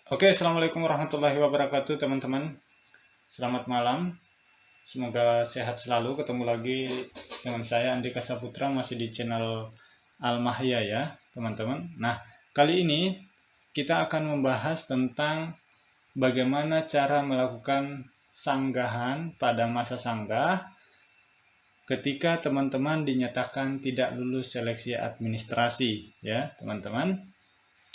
Oke, assalamualaikum warahmatullahi wabarakatuh, teman-teman. Selamat malam. Semoga sehat selalu. Ketemu lagi dengan saya Andika Saputra, masih di channel Al-Mahya ya, teman-teman. Nah, kali ini kita akan membahas tentang bagaimana cara melakukan sanggahan pada masa sanggah ketika teman-teman dinyatakan tidak lulus seleksi administrasi ya, teman-teman.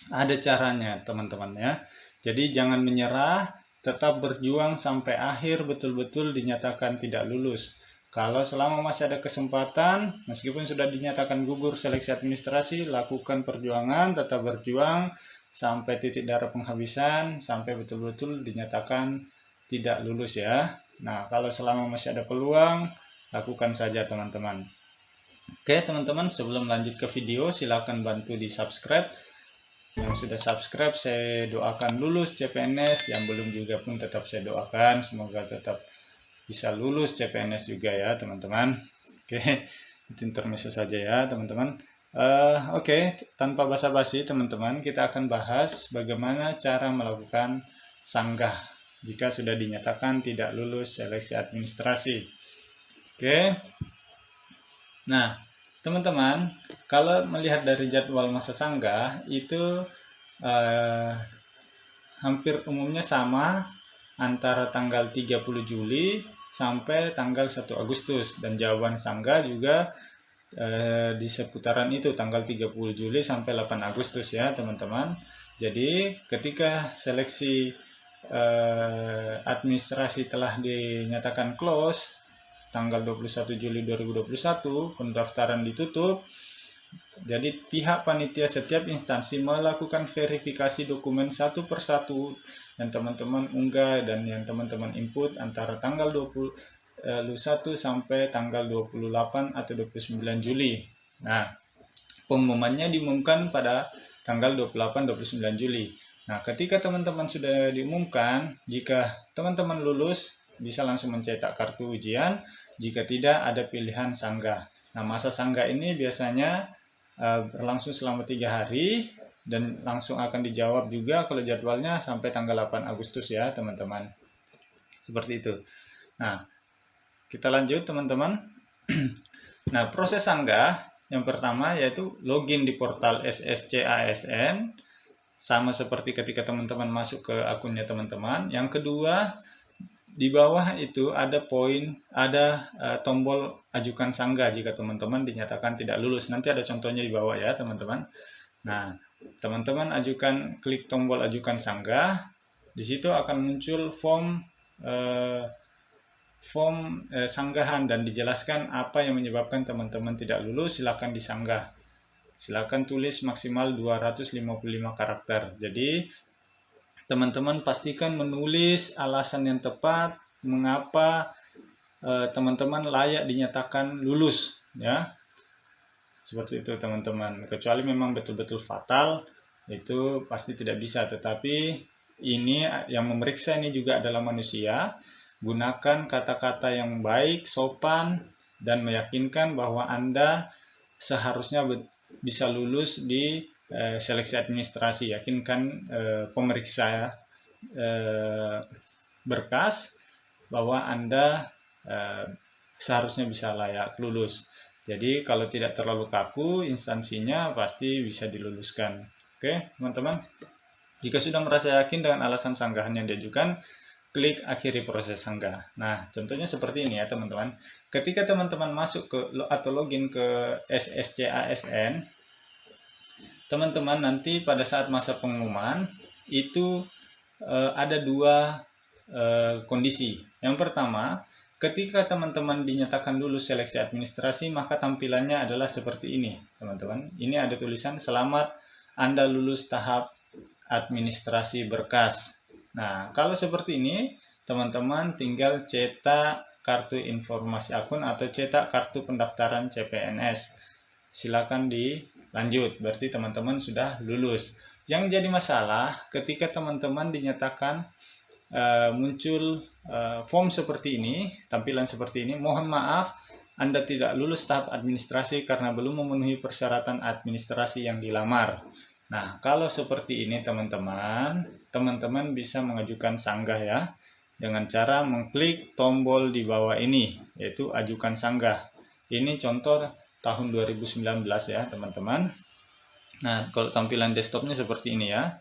Ada caranya, teman-teman ya. Jadi jangan menyerah, tetap berjuang sampai akhir betul-betul dinyatakan tidak lulus. Kalau selama masih ada kesempatan, meskipun sudah dinyatakan gugur seleksi administrasi, lakukan perjuangan, tetap berjuang sampai titik darah penghabisan, sampai betul-betul dinyatakan tidak lulus ya. Nah, kalau selama masih ada peluang, lakukan saja teman-teman. Oke teman-teman, sebelum lanjut ke video, silakan bantu di subscribe. Yang sudah subscribe saya doakan lulus CPNS, yang belum juga pun tetap saya doakan semoga tetap bisa lulus CPNS juga ya teman-teman. Oke, itu intermezzo saja ya teman-teman. Oke, tanpa basa-basi teman-teman, kita akan bahas bagaimana cara melakukan sanggah jika sudah dinyatakan tidak lulus seleksi administrasi. Oke, nah teman-teman, kalau melihat dari jadwal masa sanggah itu hampir umumnya sama antara tanggal 30 Juli sampai tanggal 1 Agustus, dan jawaban sanggah juga di seputaran itu tanggal 30 Juli sampai 8 Agustus ya teman-teman. Jadi ketika seleksi administrasi telah dinyatakan close tanggal 21 Juli 2021, pendaftaran ditutup. Jadi pihak panitia setiap instansi melakukan verifikasi dokumen satu persatu yang teman-teman unggah dan yang teman-teman input antara tanggal 21 sampai tanggal 28 atau 29 Juli. Nah, pengumumannya diumumkan pada tanggal 28-29 Juli. Nah, ketika teman-teman sudah diumumkan, jika teman-teman lulus, bisa langsung mencetak kartu ujian. Jika tidak, ada pilihan sanggah. Nah, masa sanggah ini biasanya berlangsung selama 3 hari dan langsung akan dijawab juga kalau jadwalnya sampai tanggal 8 Agustus ya teman-teman. Seperti itu. Nah, kita lanjut teman-teman. Nah, proses sanggah yang pertama yaitu login di portal SSCASN, sama seperti ketika teman-teman masuk ke akunnya teman-teman. Yang kedua, di bawah itu ada tombol ajukan sanggah jika teman-teman dinyatakan tidak lulus. Nanti ada contohnya di bawah ya teman-teman. Nah, teman-teman klik tombol ajukan sanggah. Di situ akan muncul form sanggahan dan dijelaskan apa yang menyebabkan teman-teman tidak lulus. Silakan disanggah. Silakan tulis maksimal 255 karakter. Jadi teman-teman pastikan menulis alasan yang tepat mengapa teman-teman layak dinyatakan lulus ya. Seperti itu teman-teman. Kecuali memang betul-betul fatal, itu pasti tidak bisa. Tetapi ini yang memeriksa ini juga adalah manusia. Gunakan kata-kata yang baik, sopan, dan meyakinkan bahwa Anda seharusnya bisa lulus di seleksi administrasi. Yakinkan pemeriksa berkas bahwa Anda seharusnya bisa layak lulus. Jadi kalau tidak terlalu kaku, instansinya pasti bisa diluluskan. Oke teman-teman, jika sudah merasa yakin dengan alasan sanggahan yang diajukan, klik akhiri proses sanggah. Nah, contohnya seperti ini ya teman-teman. Ketika teman-teman masuk ke atau login ke SSCASN, teman-teman nanti pada saat masa pengumuman itu ada dua kondisi. Yang pertama, ketika teman-teman dinyatakan lulus seleksi administrasi, maka tampilannya adalah seperti ini, teman-teman. Ini ada tulisan selamat Anda lulus tahap administrasi berkas. Nah, kalau seperti ini, teman-teman tinggal cetak kartu informasi akun atau cetak kartu pendaftaran CPNS. Silakan dilanjut, berarti teman-teman sudah lulus. Yang jadi masalah ketika teman-teman dinyatakan muncul form seperti ini, tampilan seperti ini, mohon maaf Anda tidak lulus tahap administrasi karena belum memenuhi persyaratan administrasi yang dilamar. Nah, kalau seperti ini teman-teman bisa mengajukan sanggah ya, dengan cara mengklik tombol di bawah ini, yaitu ajukan sanggah. Ini contoh tahun 2019 ya teman-teman. Nah, kalau tampilan desktopnya seperti ini ya.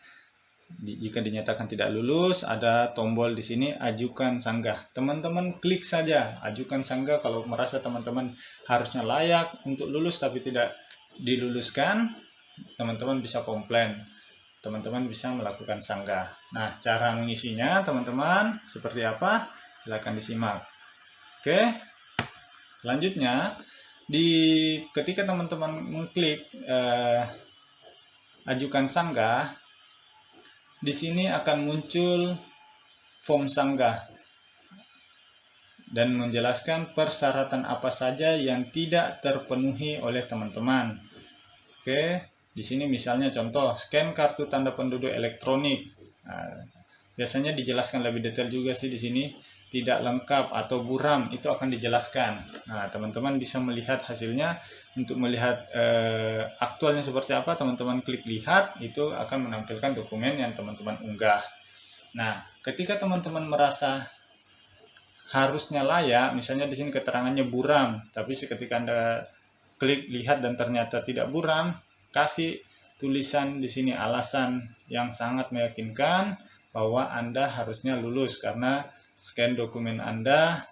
Jika dinyatakan tidak lulus, ada tombol di sini ajukan sanggah. Teman-teman klik saja ajukan sanggah. Kalau merasa teman-teman harusnya layak untuk lulus tapi tidak diluluskan, teman-teman bisa komplain. Teman-teman bisa melakukan sanggah. Nah, cara mengisinya teman-teman seperti apa? Silakan disimak. Oke. Selanjutnya, ketika teman-teman mengklik ajukan sanggah, di sini akan muncul form sanggah dan menjelaskan persyaratan apa saja yang tidak terpenuhi oleh teman-teman. Oke, di sini misalnya contoh scan kartu tanda penduduk elektronik. Nah, biasanya dijelaskan lebih detail juga sih di sini. Tidak lengkap atau buram itu akan dijelaskan. Nah, teman-teman bisa melihat hasilnya. Untuk melihat aktualnya seperti apa, teman-teman klik lihat, itu akan menampilkan dokumen yang teman-teman unggah. Nah, ketika teman-teman merasa harusnya layak, misalnya di sini keterangannya buram, tapi ketika Anda klik lihat dan ternyata tidak buram, kasih tulisan di sini alasan yang sangat meyakinkan bahwa Anda harusnya lulus karena scan dokumen Anda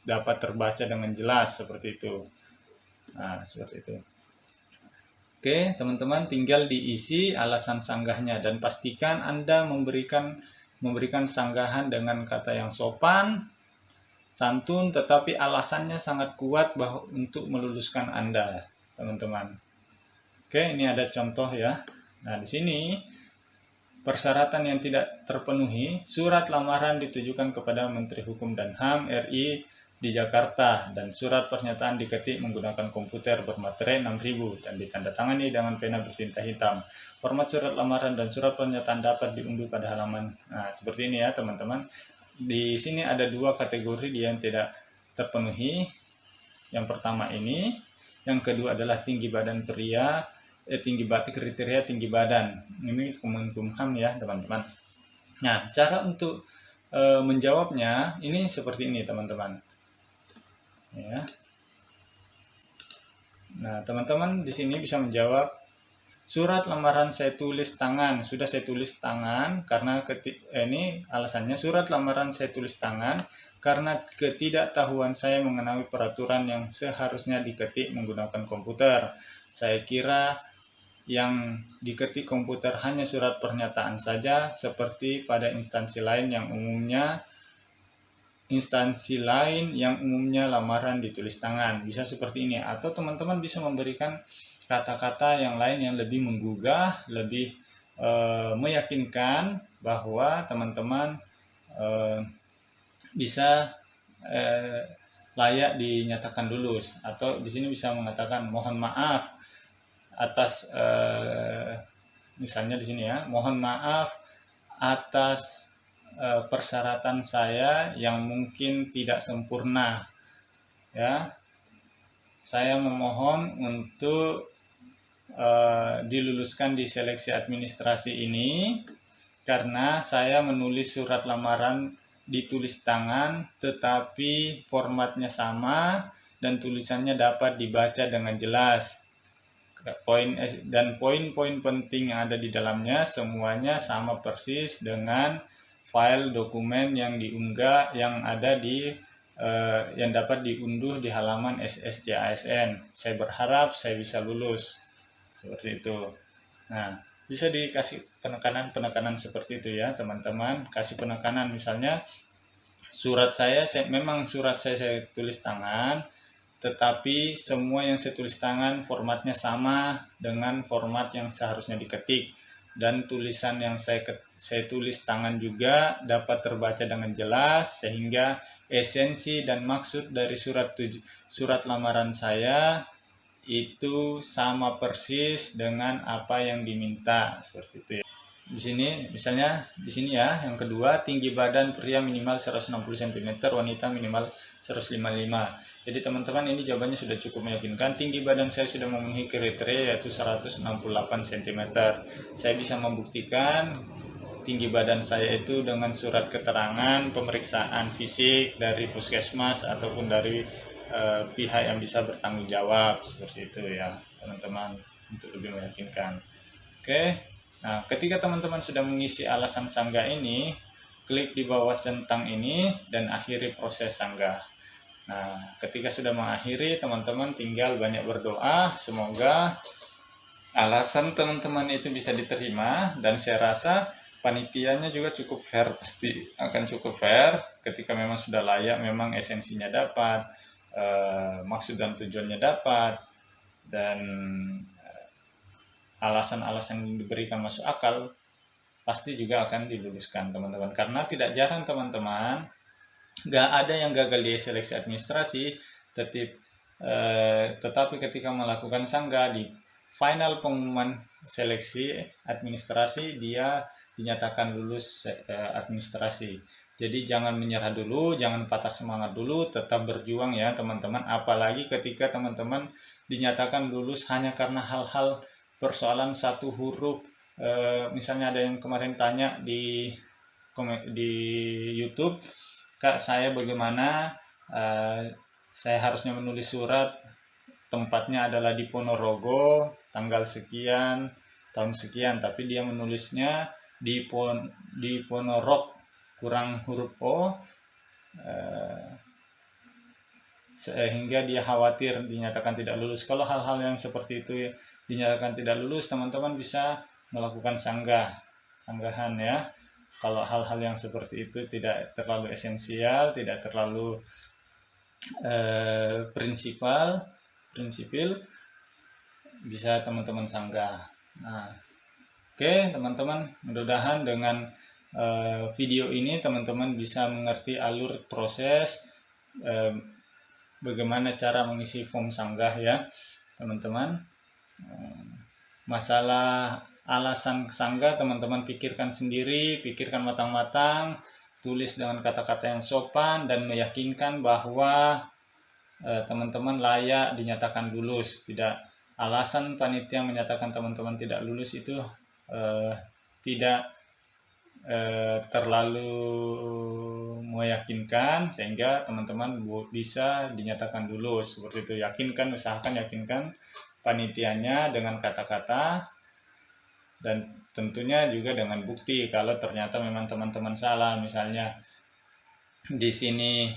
dapat terbaca dengan jelas seperti itu. Nah, seperti itu. Oke, teman-teman tinggal diisi alasan sanggahnya dan pastikan Anda memberikan sanggahan dengan kata yang sopan, santun, tetapi alasannya sangat kuat untuk meluluskan Anda, teman-teman. Oke, ini ada contoh ya. Nah, di sini persyaratan yang tidak terpenuhi, surat lamaran ditujukan kepada Menteri Hukum dan HAM RI di Jakarta dan surat pernyataan diketik menggunakan komputer bermaterai 6000 dan ditandatangani dengan pena bertinta hitam. Format surat lamaran dan surat pernyataan dapat diunduh pada halaman. Nah, seperti ini ya teman-teman. Di sini ada dua kategori yang tidak terpenuhi. Yang pertama ini, yang kedua adalah tinggi badan pria, kriteria tinggi badan. Ini Kemenkumham ya teman-teman. Nah, cara untuk menjawabnya ini seperti ini teman-teman. Ya. Nah, teman-teman di sini bisa menjawab surat lamaran saya tulis tangan. Sudah saya tulis tangan karena ini alasannya surat lamaran saya tulis tangan karena ketidaktahuan saya mengenai peraturan yang seharusnya diketik menggunakan komputer. Saya kira yang diketik komputer hanya surat pernyataan saja seperti pada instansi lain yang umumnya lamaran ditulis tangan. Bisa seperti ini, atau teman-teman bisa memberikan kata-kata yang lain yang lebih menggugah, lebih meyakinkan bahwa teman-teman bisa layak dinyatakan lulus. Atau di sini bisa mengatakan mohon maaf atas misalnya di sini ya, mohon maaf atas persyaratan saya yang mungkin tidak sempurna ya, saya memohon untuk diluluskan di seleksi administrasi ini karena saya menulis surat lamaran ditulis tangan tetapi formatnya sama dan tulisannya dapat dibaca dengan jelas. Poin-poin penting yang ada di dalamnya semuanya sama persis dengan file dokumen yang diunggah yang ada yang dapat diunduh di halaman SSC-ASN. Saya berharap saya bisa lulus seperti itu. Nah, bisa dikasih penekanan seperti itu ya teman-teman. Kasih penekanan misalnya memang surat saya tulis tangan, tetapi semua yang saya tulis tangan formatnya sama dengan format yang seharusnya diketik. Dan tulisan yang saya tulis tangan juga dapat terbaca dengan jelas sehingga esensi dan maksud dari surat lamaran saya itu sama persis dengan apa yang diminta seperti itu ya. di sini misalnya di sini ya, yang kedua tinggi badan pria minimal 160 cm, wanita minimal 155. Jadi teman-teman, ini jawabannya sudah cukup meyakinkan. Tinggi badan saya sudah memenuhi kriteria, yaitu 168 cm. Saya bisa membuktikan tinggi badan saya itu dengan surat keterangan pemeriksaan fisik dari puskesmas ataupun dari pihak yang bisa bertanggung jawab, seperti itu ya teman-teman, untuk lebih meyakinkan. Oke. Nah, ketika teman-teman sudah mengisi alasan sanggah ini, klik di bawah centang ini dan akhiri proses sanggah. Nah, ketika sudah mengakhiri, teman-teman tinggal banyak berdoa, semoga alasan teman-teman itu bisa diterima, dan saya rasa panitianya juga cukup fair, pasti akan cukup fair ketika memang sudah layak, memang esensinya dapat, maksud dan tujuannya dapat, dan alasan-alasan yang diberikan masuk akal, pasti juga akan diluluskan teman-teman. Karena tidak jarang teman-teman, nggak ada yang gagal di seleksi administrasi, tetapi ketika melakukan sanggah di final pengumuman seleksi administrasi, dia dinyatakan lulus administrasi. Jadi jangan menyerah dulu, jangan patah semangat dulu, tetap berjuang ya teman-teman. Apalagi ketika teman-teman dinyatakan lulus hanya karena hal-hal persoalan satu huruf. Misalnya ada yang kemarin tanya di YouTube, Kak, saya bagaimana, saya harusnya menulis surat, tempatnya adalah di Ponorogo, tanggal sekian, tahun sekian, tapi dia menulisnya di Ponorok, kurang huruf O, sehingga dia khawatir dinyatakan tidak lulus. Kalau hal-hal yang seperti itu dinyatakan tidak lulus, teman-teman bisa melakukan sanggahan ya. Kalau hal-hal yang seperti itu tidak terlalu esensial, tidak terlalu prinsipil, bisa teman-teman sanggah. Nah, oke teman-teman, mudah-mudahan dengan video ini teman-teman bisa mengerti alur proses bagaimana cara mengisi form sanggah ya teman-teman. Masalah alasan sanggah teman-teman pikirkan sendiri, pikirkan matang-matang, tulis dengan kata-kata yang sopan dan meyakinkan bahwa teman-teman layak dinyatakan lulus. Tidak, alasan panitia menyatakan teman-teman tidak lulus itu tidak terlalu meyakinkan sehingga teman-teman bisa dinyatakan lulus, seperti itu. Usahakan yakinkan panitianya dengan kata-kata, dan tentunya juga dengan bukti kalau ternyata memang teman-teman salah. Misalnya di sini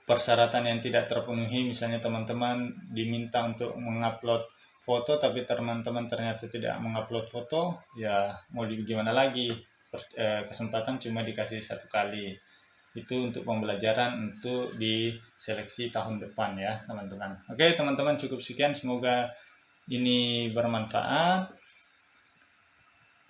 persyaratan yang tidak terpenuhi, misalnya teman-teman diminta untuk mengupload foto tapi teman-teman ternyata tidak mengupload foto, ya mau gimana lagi, kesempatan cuma dikasih satu kali. Itu untuk pembelajaran untuk di seleksi tahun depan ya teman-teman. Oke teman-teman, cukup sekian, semoga ini bermanfaat.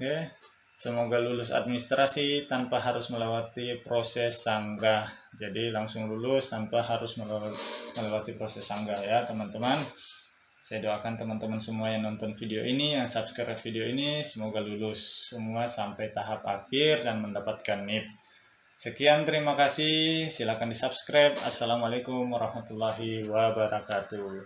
Oke, semoga lulus administrasi tanpa harus melewati proses sanggah. Jadi langsung lulus tanpa harus melewati proses sanggah ya teman-teman. Saya doakan teman-teman semua yang nonton video ini, yang subscribe video ini, semoga lulus semua sampai tahap akhir dan mendapatkan NIP. Sekian, terima kasih. Silakan di subscribe. Assalamualaikum warahmatullahi wabarakatuh.